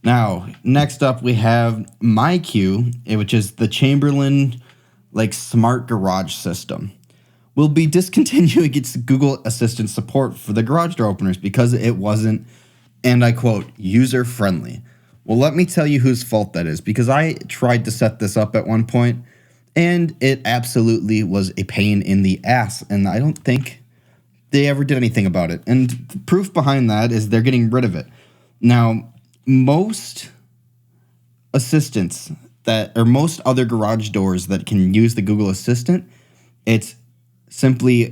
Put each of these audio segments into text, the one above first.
Now, next up, we have MyQ, which is the Chamberlain smart garage system. Will be discontinuing its Google Assistant support for the garage door openers because it wasn't, and I quote, user-friendly. Well, let me tell you whose fault that is, because I tried to set this up at one point, and it absolutely was a pain in the ass, and I don't think they ever did anything about it. And the proof behind that is they're getting rid of it. Now, most assistants most other garage doors that can use the Google Assistant, it's simply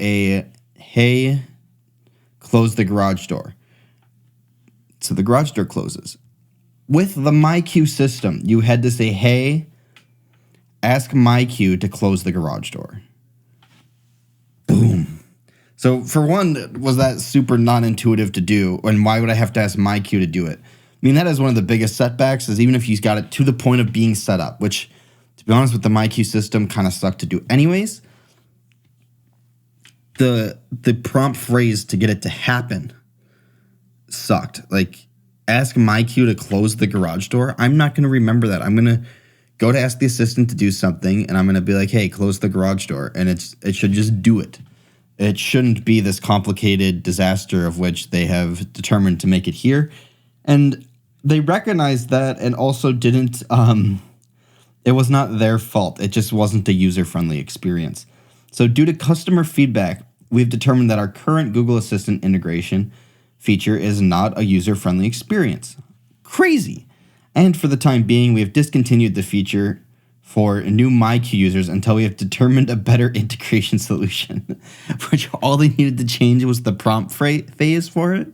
hey, close the garage door. So the garage door closes. With the MyQ system, you had to say, hey, ask MyQ to close the garage door. Boom. So for one, was that super non-intuitive to do? And why would I have to ask MyQ to do it? I mean, that is one of the biggest setbacks, is even if you've got it to the point of being set up, which, to be honest, with the MyQ system kind of sucked to do anyways. The prompt phrase to get it to happen sucked. Ask MyQ to close the garage door. I'm not going to remember that. I'm going to go to ask the assistant to do something, and I'm going to be like, hey, close the garage door. And it should just do it. It shouldn't be this complicated disaster of which they have determined to make it here. And they recognized that and also didn't, it was not their fault. It just wasn't a user-friendly experience. So due to customer feedback, we've determined that our current Google Assistant integration feature is not a user-friendly experience. Crazy. And for the time being, we have discontinued the feature for new MyQ users until we have determined a better integration solution, which all they needed to change was the prompt phase for it.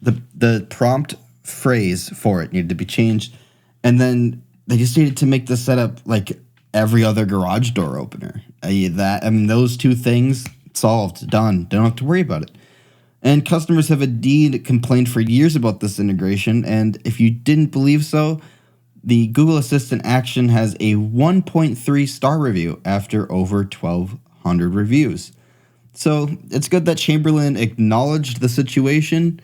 The prompt phrase for it needed to be changed, and then they just needed to make the setup like every other garage door opener. Those two things solved, done. Don't have to worry about it. And customers have indeed complained for years about this integration, and if you didn't believe so, the Google Assistant action has a 1.3 star review after over 1,200 reviews. So it's good that Chamberlain acknowledged the situation,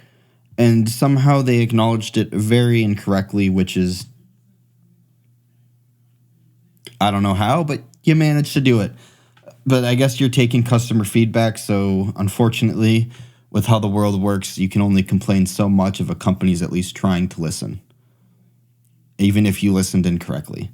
and somehow they acknowledged it very incorrectly, which is, I don't know how, but you managed to do it. But I guess you're taking customer feedback, so unfortunately, with how the world works, you can only complain so much if a company's at least trying to listen, even if you listened incorrectly.